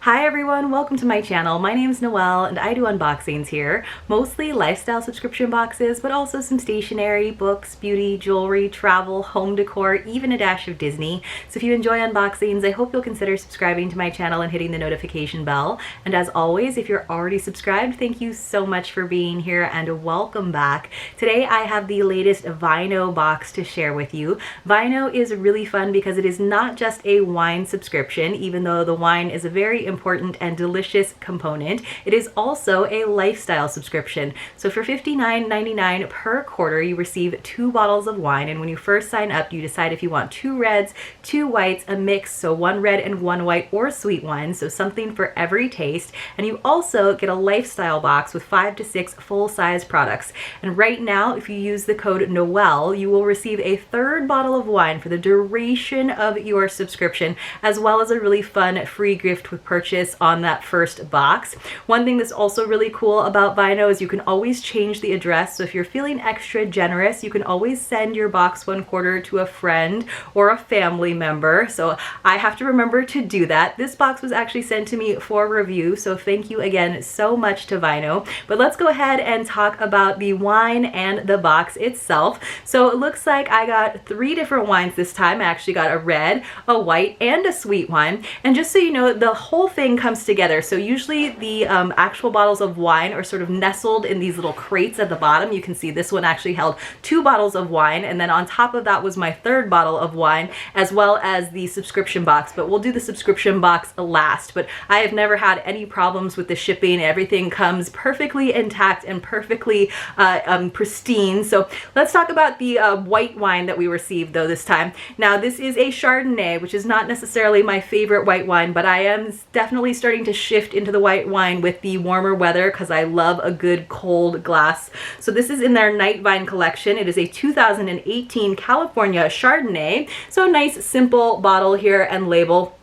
Hi everyone, welcome to my channel. My name is Noelle and I do unboxings here, mostly lifestyle subscription boxes, but also some stationery, books, beauty, jewelry, travel, home decor, even a dash of Disney. So if you enjoy unboxings, I hope you'll consider subscribing to my channel and hitting the notification bell. And as always, if you're already subscribed, thank you so much for being here and welcome back. Today I have the latest Vino box to share with you. Vino is really fun because it is not just a wine subscription, even though the wine is a very important and delicious component. It is also a lifestyle subscription. So for $59.99 per quarter, you receive 2 bottles of wine, and when you first sign up, you decide if you want 2 reds, 2 whites, a mix, so 1 red and 1 white, or sweet wine, so something for every taste. And you also get a lifestyle box with 5 to 6 full-size products. And right now, if you use the code Noelle, you will receive a 3rd bottle of wine for the duration of your subscription, as well as a really fun free gift with purchase on that first box. One thing that's also really cool about Vino is you can always change the address. So if you're feeling extra generous, you can always send your box 1 quarter to a friend or a family member. So I have to remember to do that. This box was actually sent to me for review, so thank you again so much to Vino. But let's go ahead and talk about the wine and the box itself. So it looks like I got 3 different wines this time. I actually got a red, a white, and a sweet wine. And just so you know, the whole thing comes together. So usually the actual bottles of wine are sort of nestled in these little crates at the bottom. You can see this one actually held 2 bottles of wine, and then on top of that was my 3rd bottle of wine, as well as the subscription box. But we'll do the subscription box last. But I have never had any problems with the shipping. Everything comes perfectly intact and perfectly pristine. So let's talk about the white wine that we received though this time. Now this is a Chardonnay, which is not necessarily my favorite white wine, but I am definitely starting to shift into the white wine with the warmer weather because I love a good cold glass. So this is in their Night Vine collection. It is a 2018 California Chardonnay. So a nice simple bottle here and label.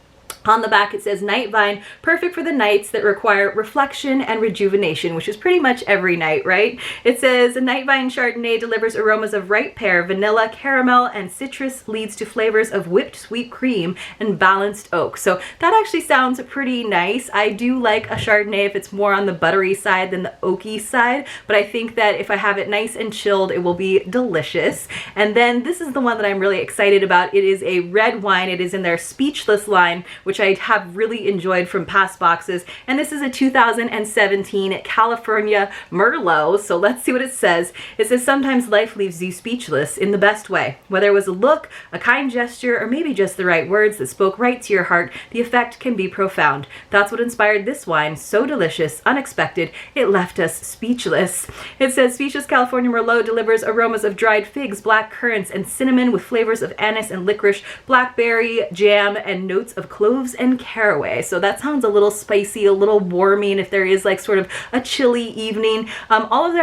On the back it says Night Vine, perfect for the nights that require reflection and rejuvenation, which is pretty much every night, right? It says Night Vine Chardonnay delivers aromas of ripe pear, vanilla, caramel, and citrus, leads to flavors of whipped sweet cream and balanced oak. So that actually sounds pretty nice. I do like a Chardonnay if it's more on the buttery side than the oaky side, but I think that if I have it nice and chilled, it will be delicious. And then this is the one that I'm really excited about. It is a red wine. It is in their Speechless line, which I have really enjoyed from past boxes. And this is a 2017 California Merlot. So let's see what it says. It says, sometimes life leaves you speechless in the best way. Whether it was a look, a kind gesture, or maybe just the right words that spoke right to your heart, the effect can be profound. That's what inspired this wine. So delicious, unexpected, it left us speechless. It says, Speechless California Merlot delivers aromas of dried figs, black currants, and cinnamon with flavors of anise and licorice, blackberry jam, and notes of cloves and caraway. So that sounds a little spicy, a little warming if there is like sort of a chilly evening. All of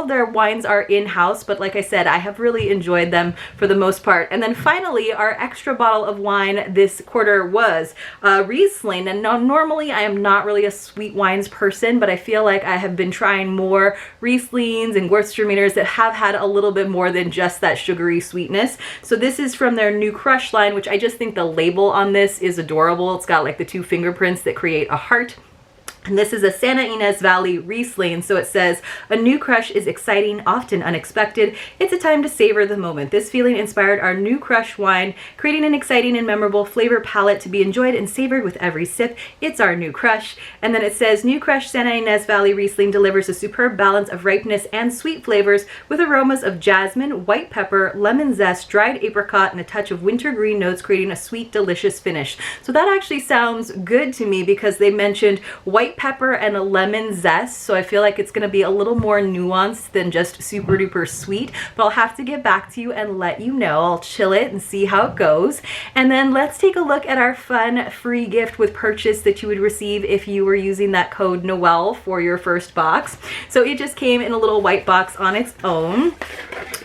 their wines are in-house, but like I said, I have really enjoyed them for the most part. And then finally, our extra bottle of wine this quarter was Riesling. And now normally I am not really a sweet wines person, but I feel like I have been trying more Rieslings and Gewürztraminers that have had a little bit more than just that sugary sweetness. So this is from their New Crush line, which I just think the label on this is adorable. It's got like the 2 fingerprints that create a heart. And this is a Santa Ynez Valley Riesling, so it says, a new crush is exciting, often unexpected. It's a time to savor the moment. This feeling inspired our New Crush wine, creating an exciting and memorable flavor palette to be enjoyed and savored with every sip. It's our New Crush. And then it says, New Crush Santa Ynez Valley Riesling delivers a superb balance of ripeness and sweet flavors with aromas of jasmine, white pepper, lemon zest, dried apricot, and a touch of wintergreen notes, creating a sweet, delicious finish. So that actually sounds good to me because they mentioned white pepper and a lemon zest, so I feel like it's going to be a little more nuanced than just super duper sweet, but I'll have to get back to you and let you know. I'll chill it and see how it goes. And then let's take a look at our fun free gift with purchase that you would receive if you were using that code Noelle for your first box. So it just came in a little white box on its own,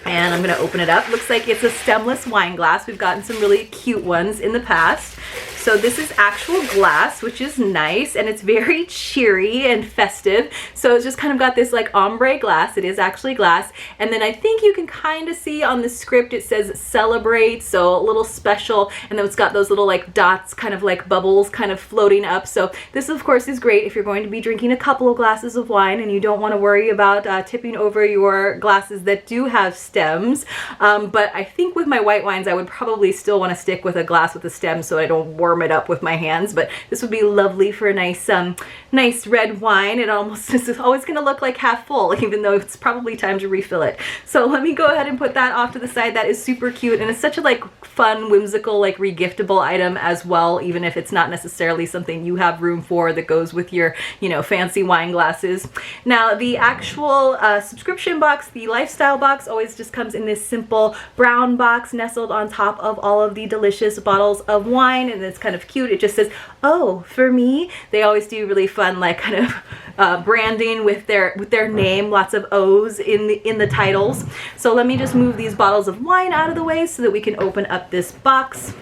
and I'm going to open it up. Looks like it's a stemless wine glass. We've gotten some really cute ones in the past. So So this is actual glass, which is nice, and it's very cheery and festive. So it's just kind of got this like ombre glass. It is actually glass. And then I think you can kind of see on the script it says celebrate, so a little special, and then it's got those little like dots, kind of like bubbles kind of floating up. So this of course is great if you're going to be drinking a couple of glasses of wine and you don't want to worry about tipping over your glasses that do have stems. But I think with my white wines I would probably still want to stick with a glass with a stem so I don't warm it up with my hands. But this would be lovely for a nice nice red wine. It almost is always going to look like half full, even though it's probably time to refill it. So let me go ahead and put that off to the side. That is super cute, and it's such a like fun, whimsical, like regiftable item as well, even if it's not necessarily something you have room for that goes with your, you know, fancy wine glasses. Now the actual subscription box, the lifestyle box, always just comes in this simple brown box nestled on top of all of the delicious bottles of wine, and it's kind of cute. It just says, "Oh, for me." They always do really fun like kind of branding with their name, lots of O's in the titles. So let me just move these bottles of wine out of the way so that we can open up this box.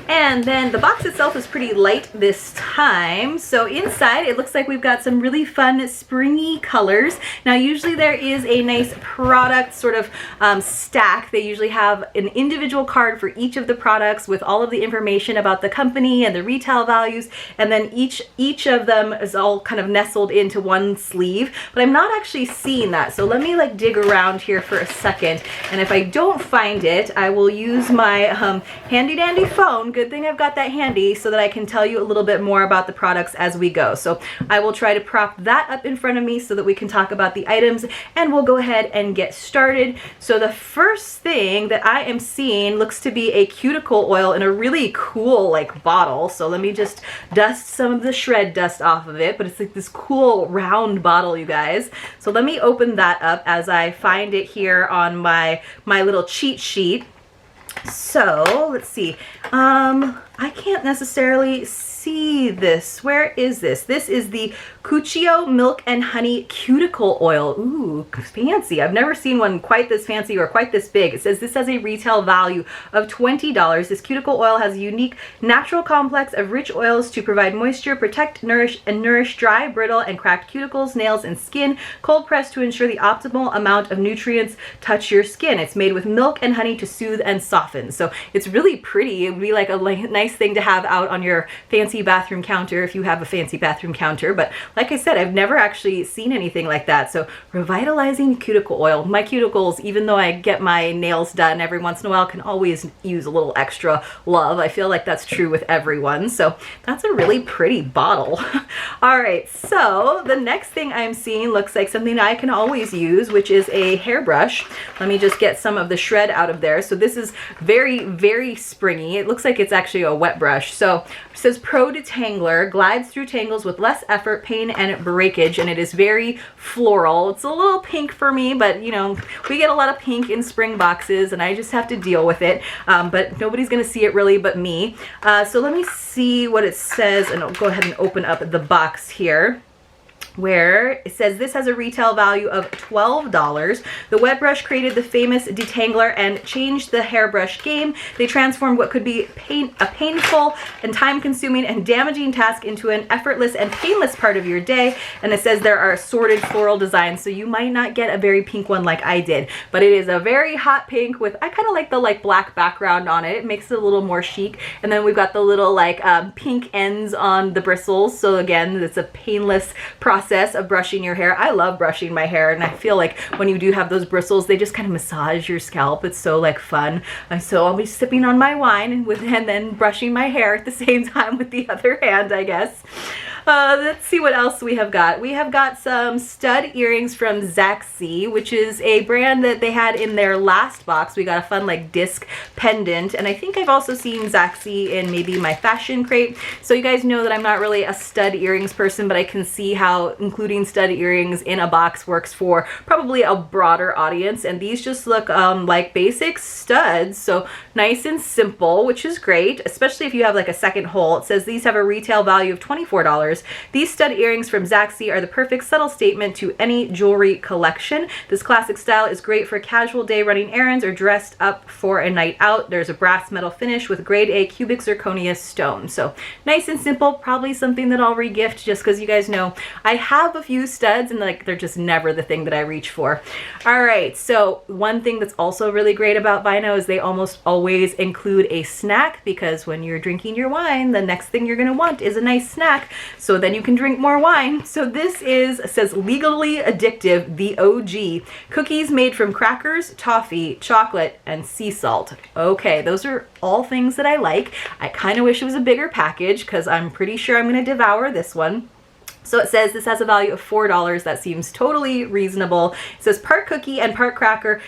And then the box itself is pretty light this time. So inside it looks like we've got some really fun springy colors. Now usually there is a nice product sort of stack. They usually have an individual card for each of the products with all of the information about the company and the retail values, and then each of them is all kind of nestled into one sleeve. But I'm not actually seeing that, so let me like dig around here for a second, and if I don't find it I will use my handy dandy phone. Good thing I've got that handy so that I can tell you a little bit more about the products as we go. So I will try to prop that up in front of me so that we can talk about the items, and we'll go ahead and get started. So the first thing that I am seeing looks to be a cuticle oil in a really cool like bottle. So let me just dust some of the shred dust off of it, but it's like this cool round bottle, you guys. So let me open that up as I find it here on my little cheat sheet. So let's see. I can't necessarily see this. Where is this? This is the Cuccio Milk and Honey Cuticle Oil. Ooh, fancy. I've never seen one quite this fancy or quite this big. It says this has a retail value of $20. This cuticle oil has a unique natural complex of rich oils to provide moisture, protect, nourish dry, brittle, and cracked cuticles, nails, and skin. Cold pressed to ensure the optimal amount of nutrients touch your skin. It's made with milk and honey to soothe and soften. So it's really pretty. It would be like a nice thing to have out on your fancy bathroom counter if you have a fancy bathroom counter. But like I said, I've never actually seen anything like that. So revitalizing cuticle oil. My cuticles, even though I get my nails done every once in a while, can always use a little extra love. I feel like that's true with everyone. So that's a really pretty bottle. All right, so the next thing I'm seeing looks like something I can always use, which is a hairbrush. Let me just get some of the shred out of there. So this is very, very springy. It looks like it's actually a wet brush. So it says Pro Detangler, glides through tangles with less effort, pain, and breakage, and it is very floral. It's a little pink for me, but you know, we get a lot of pink in spring boxes and I just have to deal with it. But nobody's gonna see it really but me. So let me see what it says, and I'll go ahead and open up the box here, where it says this has a retail value of $12. The wet brush created the famous detangler and changed the hairbrush game. They transformed what could be a painful and time-consuming and damaging task into an effortless and painless part of your day. And it says there are assorted floral designs, so you might not get a very pink one like I did, but it is a very hot pink with, I kind of like the black background on it. It makes it a little more chic. And then we've got the little pink ends on the bristles. So again, it's a painless process of brushing your hair. I love brushing my hair, and I feel like when you do have those bristles, they just kind of massage your scalp. It's so fun. And so I'll be sipping on my wine and then brushing my hair at the same time with the other hand, I guess. Let's see what else we have got. We have got some stud earrings from Zaxi, which is a brand that they had in their last box. We got a fun disc pendant, and I think I've also seen Zaxi in maybe my fashion crate. So you guys know that I'm not really a stud earrings person, but I can see how including stud earrings in a box works for probably a broader audience, and these just look like basic studs, so nice and simple, which is great, especially if you have a second hole. It says these have a retail value of $24. $4. These stud earrings from Zaxi are the perfect subtle statement to any jewelry collection. This classic style is great for a casual day running errands or dressed up for a night out. There's a brass metal finish with grade A cubic zirconia stone. So nice and simple, probably something that I'll regift just because you guys know I have a few studs and like they're just never the thing that I reach for. All right, so one thing that's also really great about Vino is they almost always include a snack, because when you're drinking your wine, the next thing you're gonna want is a nice snack, so then you can drink more wine. So this says legally addictive, the OG. Cookies made from crackers, toffee, chocolate, and sea salt. Okay, those are all things that I like. I kind of wish it was a bigger package because I'm pretty sure I'm gonna devour this one. So it says this has a value of $4. That seems totally reasonable. It says part cookie and part cracker.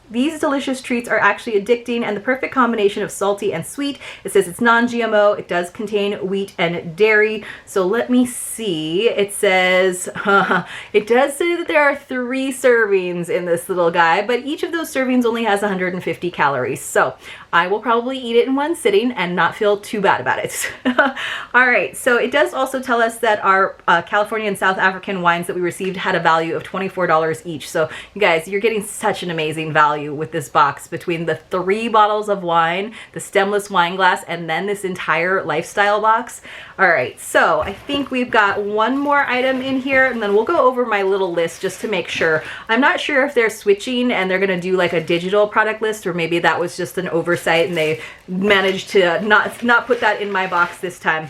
These delicious treats are actually addicting and the perfect combination of salty and sweet. It says it's non-GMO. It does contain wheat and dairy. So let me see. It says, it does say that there are 3 servings in this little guy, but each of those servings only has 150 calories. So I will probably eat it in one sitting and not feel too bad about it. All right, so it does also tell us that our California and South African wines that we received had a value of $24 each. So you guys, you're getting such an amazing value with this box between the 3 bottles of wine, the stemless wine glass, and then this entire lifestyle box. All right, so I think we've got one more item in here and then we'll go over my little list just to make sure. I'm not sure if they're switching and they're gonna do like a digital product list, or maybe that was just an oversight and they managed to not put that in my box this time.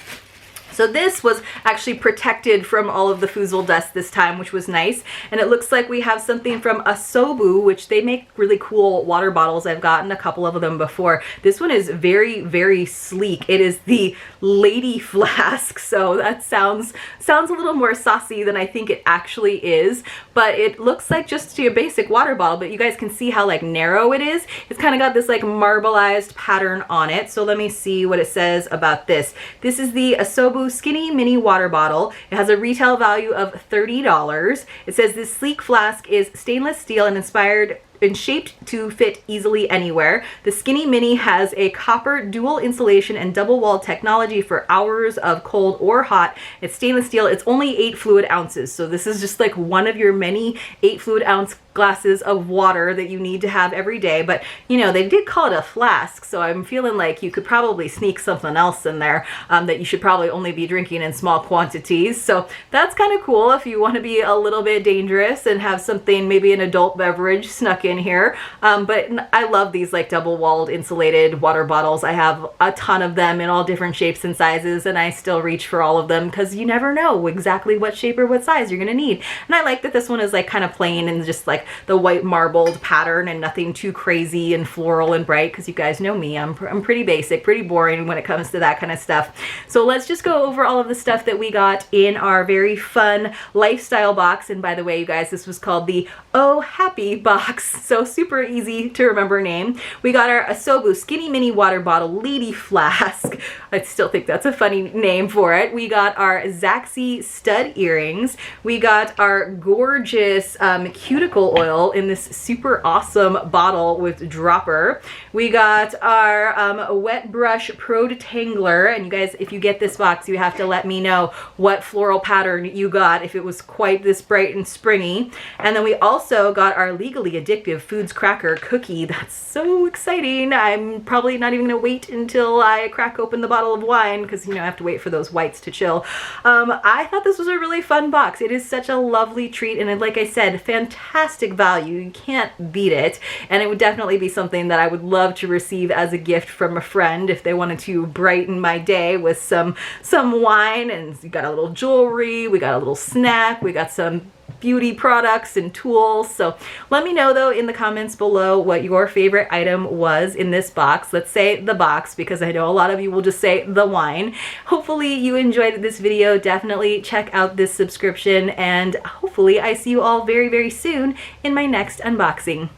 So this was actually protected from all of the foozle dust this time, which was nice. And it looks like we have something from Asobu, which they make really cool water bottles. I've gotten a couple of them before. This one is very, very sleek. It is the lady flask. So that sounds a little more saucy than I think it actually is. But it looks like just your basic water bottle, but you guys can see how like narrow it is. It's kind of got this like marbleized pattern on it. So let me see what it says about this. This is the Asobu Skinny Mini Water Bottle. It has a retail value of $30. It says this sleek flask is stainless steel and inspired and shaped to fit easily anywhere. The Skinny Mini has a copper dual insulation and double walled technology for hours of cold or hot. It's stainless steel. It's only 8 fluid ounces. So this is just like one of your many 8 fluid ounce glasses of water that you need to have every day. But you know, they did call it a flask, so I'm feeling like you could probably sneak something else in there that you should probably only be drinking in small quantities. So that's kind of cool if you want to be a little bit dangerous and have something, maybe an adult beverage snuck in here. But I love these like double walled insulated water bottles. I have a ton of them in all different shapes and sizes, and I still reach for all of them because you never know exactly what shape or what size you're gonna need. And I like that this one is like kind of plain and just like the white marbled pattern and nothing too crazy and floral and bright, because you guys know me, I'm pretty basic, pretty boring when it comes to that kind of stuff. So let's just go over all of the stuff that we got in our very fun lifestyle box. And by the way, you guys, this was called the Oh Happy box, so super easy to remember name. We got our Asobu Skinny Mini Water Bottle Lady Flask. I still think that's a funny name for it. We got our Zaxi stud earrings. We got our gorgeous cuticle oil in this super awesome bottle with dropper. We got our Wet Brush Pro Detangler, and you guys, if you get this box, you have to let me know what floral pattern you got, if it was quite this bright and springy. And then we also got our Legally Addictive Foods Cracker Cookie. That's so exciting. I'm probably not even gonna wait until I crack open the bottle of wine, because you know I have to wait for those whites to chill. I thought this was a really fun box. It is such a lovely treat, and like I said, fantastic value. You can't beat it, and it would definitely be something that I would love to receive as a gift from a friend if they wanted to brighten my day with some wine. And we got a little jewelry, we got a little snack, we got some beauty products and tools. So let me know though in the comments below what your favorite item was in this box. Let's say the box, because I know a lot of you will just say the wine. Hopefully you enjoyed this video. Definitely check out this subscription, and hopefully I see you all very, very soon in my next unboxing.